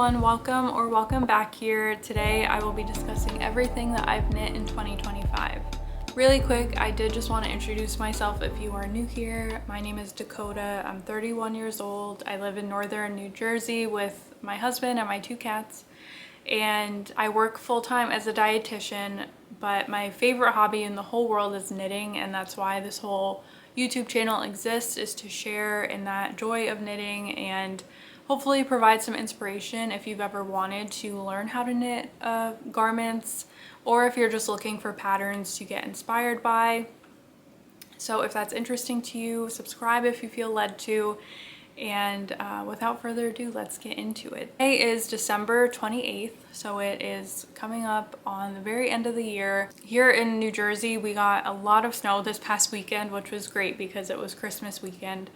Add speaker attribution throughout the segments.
Speaker 1: everyone, welcome back here. Today I will be discussing everything that I've knit in 2025. Really quick, I did just want to introduce myself if you are new here. My name is Dakota. I'm 31 years old. I live in northern New Jersey with my husband and my 2 cats. And I work full-time as a dietitian, but my favorite hobby in the whole world is knitting, and that's why this whole YouTube channel exists, is to share in that joy of knitting and hopefully provide some inspiration if you've ever wanted to learn how to knit garments, or if you're just looking for patterns to get inspired by. So if that's interesting to you, subscribe if you feel led to. And without further ado, let's get into it. Today is December 28th, so it is coming up on the very end of the year. Here in New Jersey, we got a lot of snow this past weekend, which was great because it was Christmas weekend.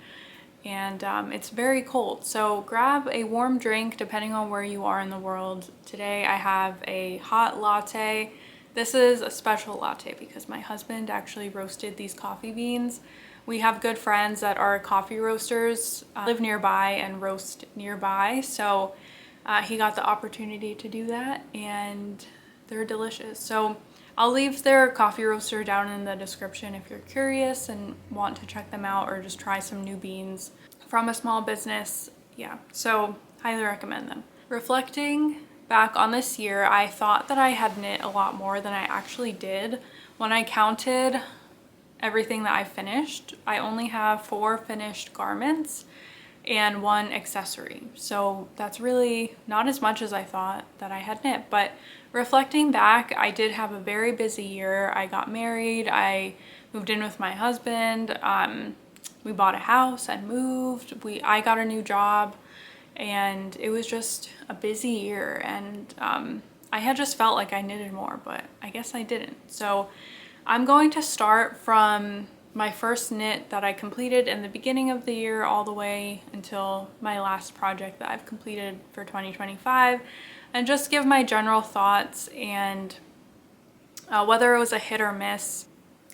Speaker 1: And it's very cold, so grab a warm drink depending on where you are in the world. Today I have a hot latte. This is a special latte because my husband actually roasted these coffee beans. We have good friends that are coffee roasters, live nearby and roast nearby, so he got the opportunity to do that, and they're delicious. So I'll leave their coffee roaster down in the description if you're curious and want to check them out or just try some new beans from a small business. Yeah, so highly recommend them. Reflecting back on this year, I thought that I had knit a lot more than I actually did. When I counted everything that I finished, I only have 4 finished garments and 1 accessory. So that's really not as much as I thought that I had knit. But reflecting back, I did have a very busy year. I got married, I moved in with my husband, we bought a house and moved, I got a new job, and it was just a busy year. And I had just felt like I knitted more, but I guess I didn't. So I'm going to start from my first knit that I completed in the beginning of the year all the way until my last project that I've completed for 2025, and just give my general thoughts and whether it was a hit or miss.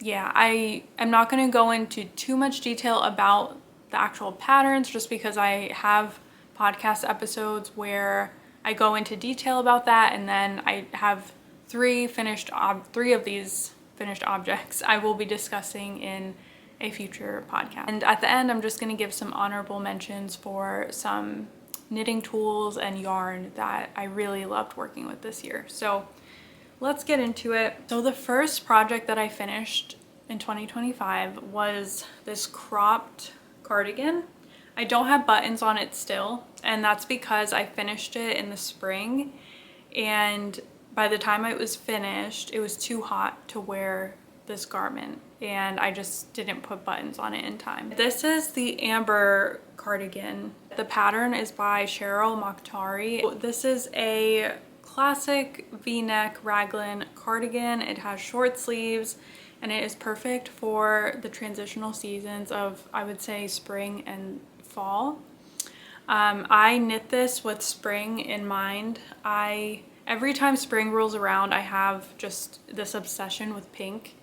Speaker 1: Yeah, I am not going to go into too much detail about the actual patterns just because I have podcast episodes where I go into detail about that, and then I have 3 of these finished objects I will be discussing in a future podcast. And at the end, I'm just going to give some honorable mentions for some knitting tools and yarn that I really loved working with this year. So let's get into it. So the first project that I finished in 2025 was this cropped cardigan. I don't have buttons on it still, and that's because I finished it in the spring, and by the time it was finished, it was too hot to wear this garment, and I just didn't put buttons on it in time. This is the Amber cardigan. The pattern is by Cheryl Mokhtari. This is a classic V-neck raglan cardigan. It has short sleeves, and it is perfect for the transitional seasons of, I would say, spring and fall. I knit this with spring in mind. Every time spring rolls around, I have just this obsession with pink,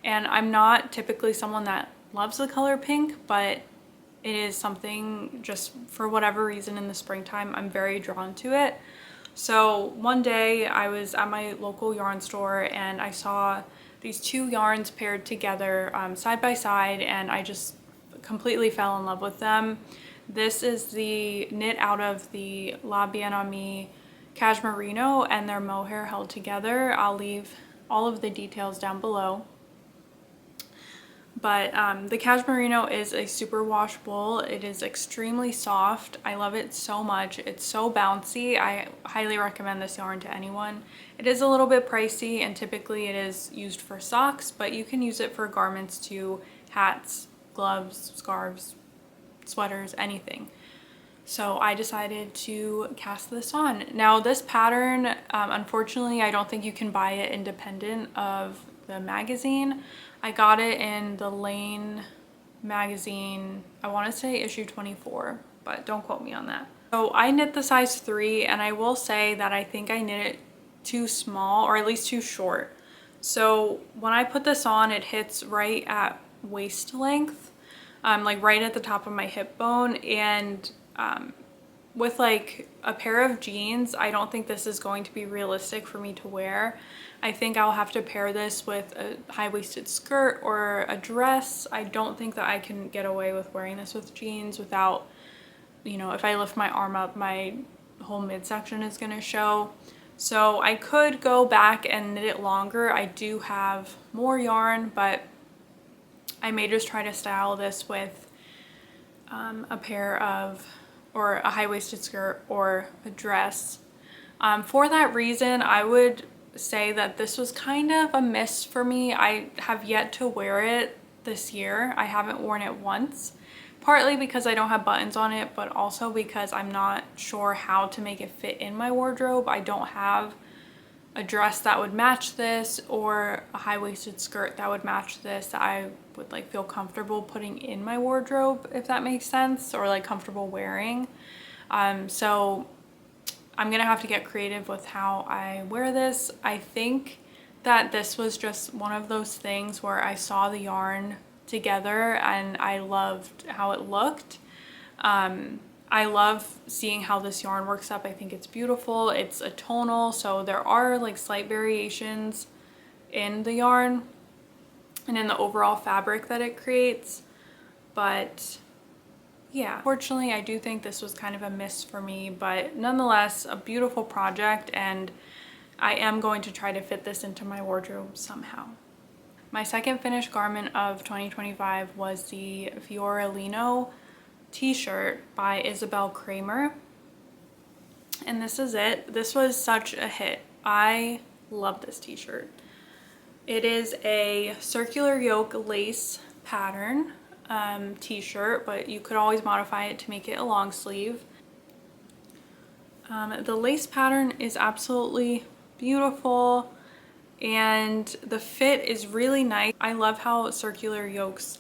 Speaker 1: and I'm not typically someone that loves the color pink, but it is something, just for whatever reason in the springtime, I'm very drawn to it. So one day I was at my local yarn store and I saw these 2 yarns paired together side by side, and I just completely fell in love with them. This is the knit out of the Bien Aimee Cashmerino and their mohair held together. I'll leave all of the details down below. But the Cashmerino is a super wash wool. It is extremely soft. I love it so much. It's so bouncy. I highly recommend this yarn to anyone. It is a little bit pricey, and typically it is used for socks, but you can use it for garments too: hats, gloves, scarves, sweaters, anything. So I decided to cast this on. Now this pattern, unfortunately, I don't think you can buy it independent of the magazine. I got it in the Lane magazine, I want to say issue 24, but don't quote me on that. So I knit the size 3, and I will say that I think I knit it too small, or at least too short. So when I put this on, it hits right at waist length, like right at the top of my hip bone, and with like a pair of jeans, I don't think this is going to be realistic for me to wear. I think I'll have to pair this with a high-waisted skirt or a dress. I don't think that I can get away with wearing this with jeans without, you know, if I lift my arm up, my whole midsection is going to show. So I could go back and knit it longer. I do have more yarn, but I may just try to style this with a pair of, or a high-waisted skirt or a dress. For that reason, I would say that this was kind of a miss for me. I have yet to wear it this year. I haven't worn it once, partly because I don't have buttons on it, but also because I'm not sure how to make it fit in my wardrobe. I don't have a dress that would match this or a high-waisted skirt that would match this that I would like feel comfortable putting in my wardrobe, if that makes sense, or like comfortable wearing. So I'm gonna have to get creative with how I wear this. I think that this was just one of those things where I saw the yarn together and I loved how it looked. I love seeing how this yarn works up. I think it's beautiful. It's a tonal, so there are like slight variations in the yarn and in the overall fabric that it creates. But yeah, fortunately, I do think this was kind of a miss for me, but nonetheless, a beautiful project, and I am going to try to fit this into my wardrobe somehow. My second finished garment of 2025 was the Fiorellino t-shirt by Isabel Kramer, and this is it. This was such a hit. I love this t-shirt. It is a circular yoke lace pattern t-shirt, but you could always modify it to make it a long sleeve. The lace pattern is absolutely beautiful and the fit is really nice. I love how circular yokes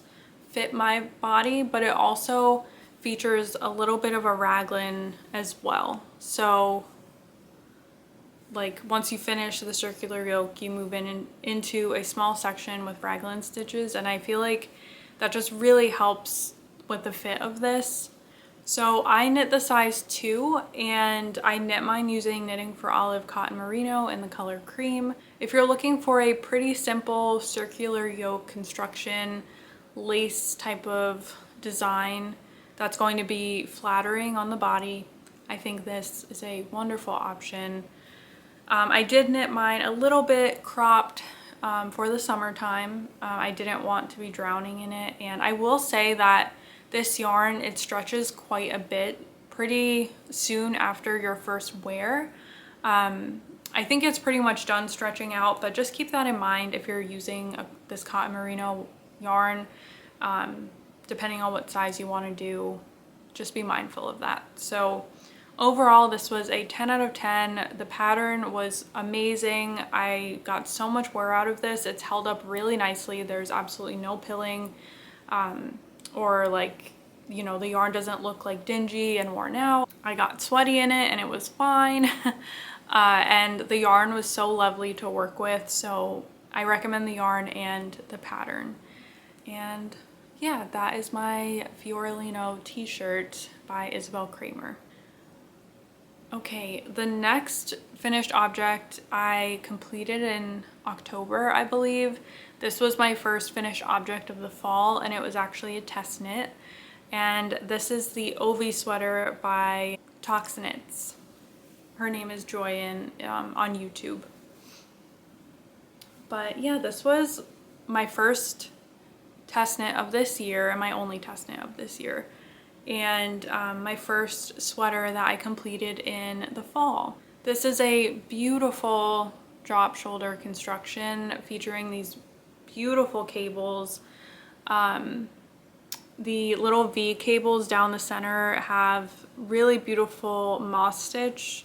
Speaker 1: fit my body, but it also features a little bit of a raglan as well. So like once you finish the circular yoke, you move into a small section with raglan stitches, and I feel like that just really helps with the fit of this. So I knit the size 2, and I knit mine using Knitting for Olive cotton merino in the color cream. If you're looking for a pretty simple circular yoke construction lace type of design that's going to be flattering on the body, I think this is a wonderful option. I did knit mine a little bit cropped for the summertime. I didn't want to be drowning in it, and I will say that this yarn, it stretches quite a bit pretty soon after your first wear. I think it's pretty much done stretching out, but just keep that in mind if you're using this cotton merino yarn. Depending on what size you want to do, just be mindful of that. So overall, this was a 10 out of 10. The pattern was amazing. I got so much wear out of this. It's held up really nicely. There's absolutely no pilling, or like, you know, the yarn doesn't look like dingy and worn out. I got sweaty in it and it was fine. And the yarn was so lovely to work with. So I recommend the yarn and the pattern. And yeah, that is my Fiorellino t-shirt by Isabel Kramer. Okay, the next finished object I completed in October, I believe. This was my first finished object of the fall, and it was actually a test knit. And this is the Ovie Sweater by Toksknits. Her name is Joyen on YouTube. But yeah, this was my first test knit of this year and my only test knit of this year, and my first sweater that I completed in the fall. This is a beautiful drop shoulder construction featuring these beautiful cables. The little V cables down the center have really beautiful moss stitch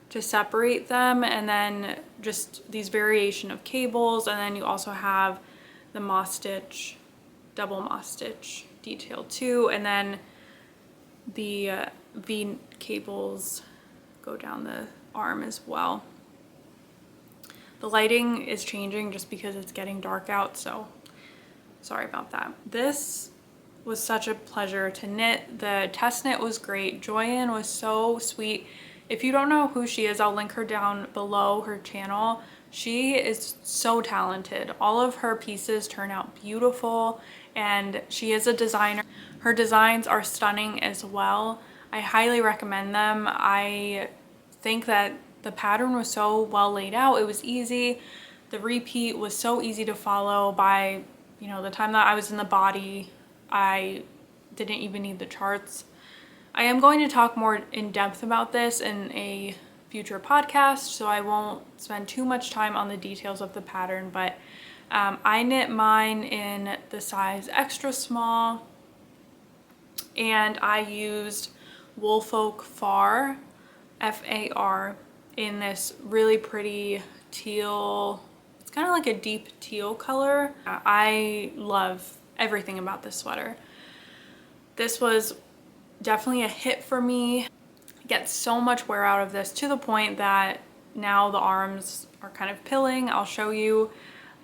Speaker 1: to separate them, and then just these variation of cables, and then you also have the moss stitch, double moss stitch detail too, and then the V cables go down the arm as well. The lighting is changing just because it's getting dark out, so sorry about that. This was such a pleasure to knit. The test knit was great. Joyanne was so sweet. If you don't know who she is, I'll link her down below, her channel. She is so talented. All of her pieces turn out beautiful, and she is a designer. Her designs are stunning as well. I highly recommend them. I think that the pattern was so well laid out. It was easy. The repeat was so easy to follow. By, you know, the time that I was in the body, I didn't even need the charts. I am going to talk more in depth about this in a future podcast, so I won't spend too much time on the details of the pattern, but I knit mine in the size extra small, and I used Woolfolk Far, F-A-R, in this really pretty teal. It's kind of like a deep teal color. I love everything about this sweater. This was definitely a hit for me. I get so much wear out of this, to the point that now the arms are kind of pilling. I'll show you.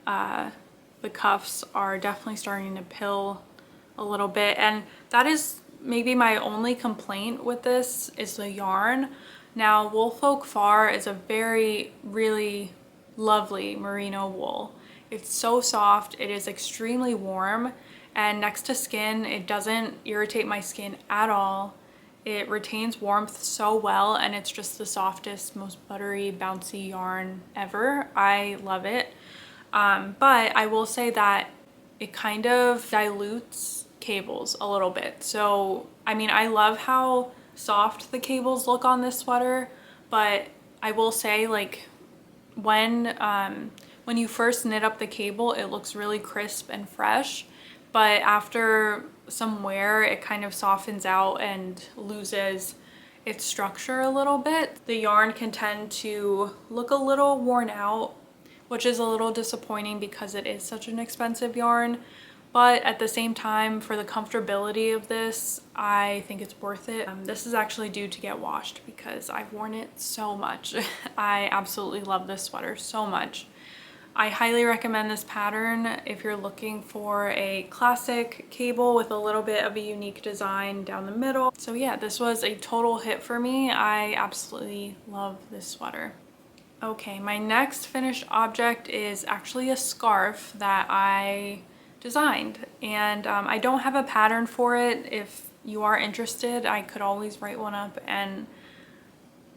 Speaker 1: The cuffs are definitely starting to pill a little bit, and that is maybe my only complaint with this, is the yarn. Now, Woolfolk Far is a really lovely merino wool. It's so soft, it is extremely warm, and next to skin, it doesn't irritate my skin at all. It retains warmth so well, and it's just the softest, most buttery, bouncy yarn ever. I love it. But I will say that it kind of dilutes cables a little bit. So, I mean, I love how soft the cables look on this sweater, but I will say, like, when you first knit up the cable, it looks really crisp and fresh, but after some wear, it kind of softens out and loses its structure a little bit. The yarn can tend to look a little worn out, which is a little disappointing because it is such an expensive yarn. But at the same time, for the comfortability of this, I think it's worth it. This is actually due to get washed because I've worn it so much. I absolutely love this sweater so much. I highly recommend this pattern if you're looking for a classic cable with a little bit of a unique design down the middle. So yeah, this was a total hit for me. I absolutely love this sweater. Okay, my next finished object is actually a scarf that I designed, and I don't have a pattern for it. If you are interested, I could always write one up and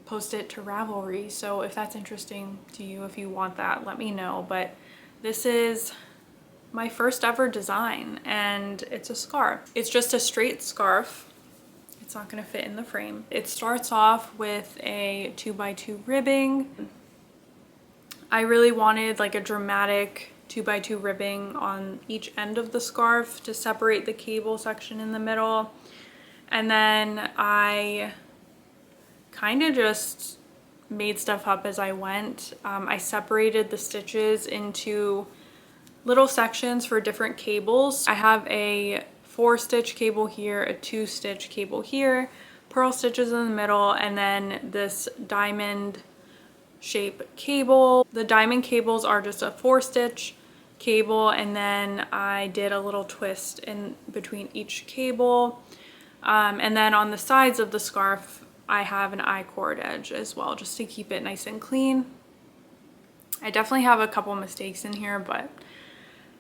Speaker 1: post it to Ravelry. So if that's interesting to you, if you want that, let me know. But this is my first ever design, and it's a scarf. It's just a straight scarf. It's not going to fit in the frame. It starts off with a 2x2 ribbing. I really wanted like a dramatic 2x2 ribbing on each end of the scarf to separate the cable section in the middle. And then I kind of just made stuff up as I went. I separated the stitches into little sections for different cables. I have a 4-stitch cable here, a 2-stitch cable here, purl stitches in the middle, and then this diamond shape cable. The diamond cables are just a 4-stitch cable, and then I did a little twist in between each cable. And then on the sides of the scarf, I have an I-cord edge as well, just to keep it nice and clean. I definitely have a couple mistakes in here, but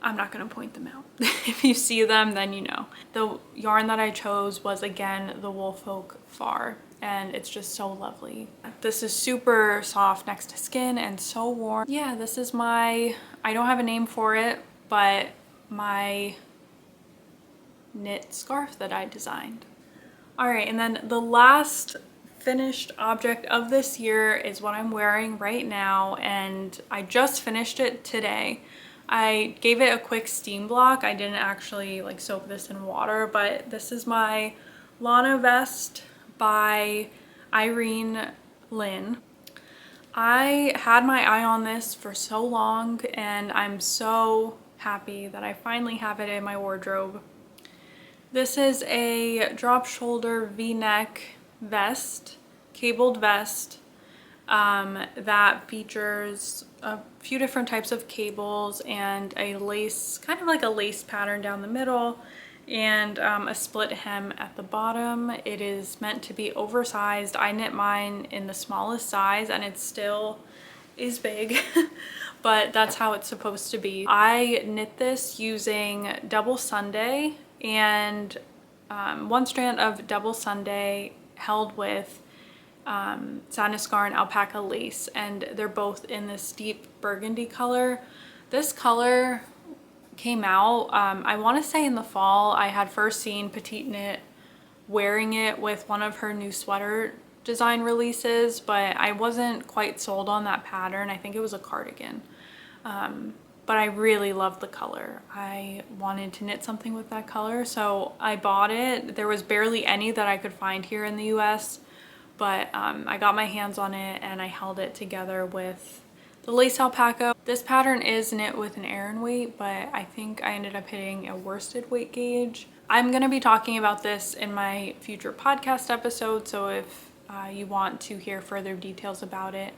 Speaker 1: I'm not going to point them out. If you see them, then you know. The yarn that I chose was, again, the Woolfolk Far, and it's just so lovely. This is super soft next to skin and so warm. Yeah, this is my, I don't have a name for it, but my knit scarf that I designed. All right, and then the last finished object of this year is what I'm wearing right now, and I just finished it today. I gave it a quick steam block. I didn't actually like soak this in water, but this is my Lana Vest by Irene Lynn. I had my eye on this for so long, and I'm so happy that I finally have it in my wardrobe. This is a drop shoulder V-neck vest, cabled vest, that features a few different types of cables and a lace, kind of like a lace pattern down the middle. and a split hem at the bottom. It is meant to be oversized. I knit mine in the smallest size and it still is big, but that's how it's supposed to be. I knit this using double Sunday and one strand of double Sunday held with Sadnes Garn Alpakka lace, and they're both in this deep burgundy color. This color came out, I want to say in the fall. I had first seen Petite Knit wearing it with one of her new sweater design releases, but I wasn't quite sold on that pattern. I think it was a cardigan. But I really loved the color. I wanted to knit something with that color, so I bought it. There was barely any that I could find here in the US, but I got my hands on it and I held it together with the lace alpaca. This pattern is knit with an Aran weight, but I think I ended up hitting a worsted weight gauge. I'm gonna be talking about this in my future podcast episode, so if you want to hear further details about it,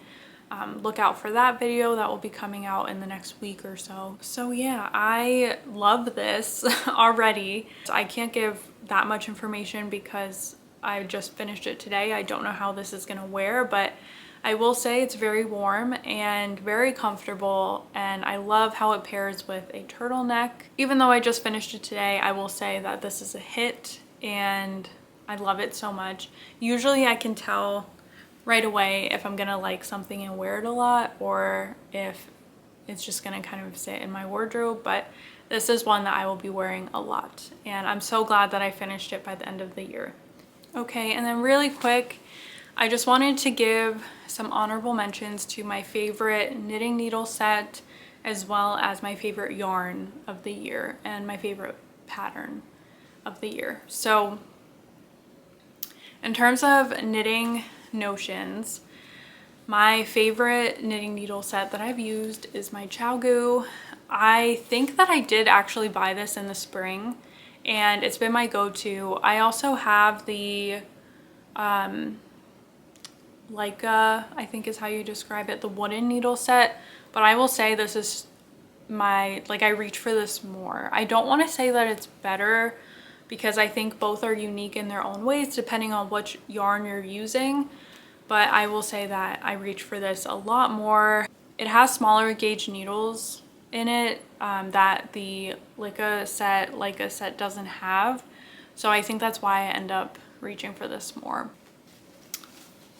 Speaker 1: look out for that video. That will be coming out in the next week or so. So yeah, I love this already. I can't give that much information because I just finished it today. I don't know how this is gonna wear, but I will say it's very warm and very comfortable, and I love how it pairs with a turtleneck. Even though I just finished it today, I will say that this is a hit and I love it so much. Usually I can tell right away if I'm gonna like something and wear it a lot, or if it's just gonna kind of sit in my wardrobe, but this is one that I will be wearing a lot, and I'm so glad that I finished it by the end of the year. Okay, and then really quick, I just wanted to give some honorable mentions to my favorite knitting needle set, as well as my favorite yarn of the year and my favorite pattern of the year. So in terms of knitting notions, my favorite knitting needle set that I've used is my Chaigoo. I think that I did actually buy this in the spring and it's been my go-to. I also have the Leica, I think is how you describe it, the wooden needle set, but I will say this is my, like, I reach for this more. I don't want to say that it's better because I think both are unique in their own ways depending on which yarn you're using, but I will say that I reach for this a lot more. It has smaller gauge needles in it that the Leica set doesn't have, so I think that's why I end up reaching for this more.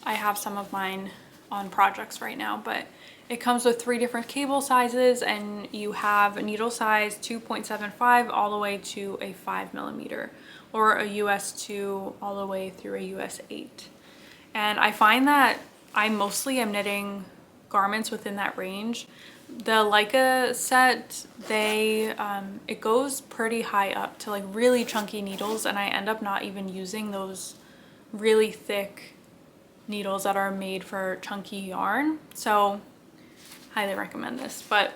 Speaker 1: I have some of mine on projects right now, but it comes with 3 different cable sizes, and you have needle size 2.75 all the way to a 5mm, or a US 2 all the way through a US 8. And I find that I mostly am knitting garments within that range. The Leica set, it goes pretty high up to like really chunky needles, and I end up not even using those really thick needles that are made for chunky yarn. So highly recommend this. But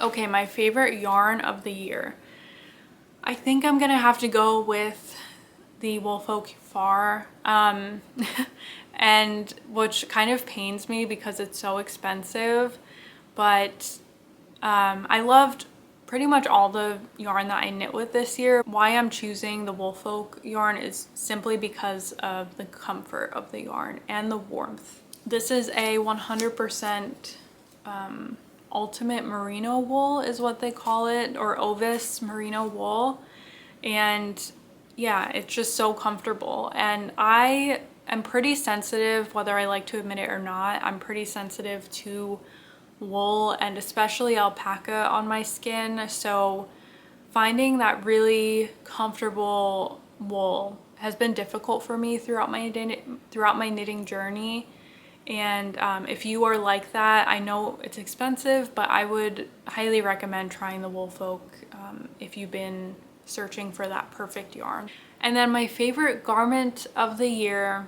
Speaker 1: okay, my favorite yarn of the year, I think I'm gonna have to go with the Woolfolk Far, and which kind of pains me because it's so expensive, but I loved pretty much all the yarn that I knit with this year. Why I'm choosing the Woolfolk yarn is simply because of the comfort of the yarn and the warmth. This is a 100% ultimate merino wool is what they call it, or Ovis merino wool, and yeah, it's just so comfortable. And I am pretty sensitive, whether I like to admit it or not. I'm pretty sensitive to wool and especially alpaca on my skin, so finding that really comfortable wool has been difficult for me throughout my knitting journey. And if you are like that, I know it's expensive, but I would highly recommend trying the Woolfolk if you've been searching for that perfect yarn. And then my favorite garment of the year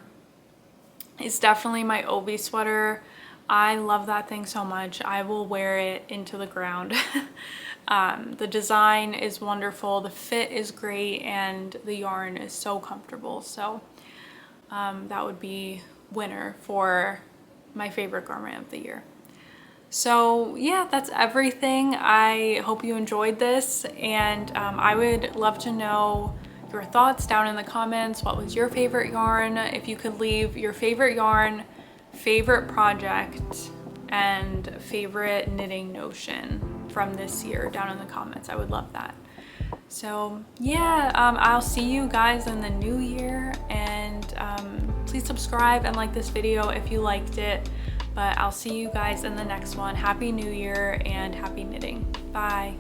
Speaker 1: is definitely my Ovie sweater. I love that thing so much. I will wear it into the ground. The design is wonderful, the fit is great, and the yarn is so comfortable. So that would be winner for my favorite garment of the year. So yeah, that's everything. I hope you enjoyed this, and I would love to know your thoughts down in the comments. What was your favorite yarn? If you could leave your favorite yarn, favorite project, and favorite knitting notion from this year down in the comments, I would love that. So yeah, I'll see you guys in the new year, and please subscribe and like this video if you liked it. But I'll see you guys in the next one. Happy New Year and happy knitting. Bye.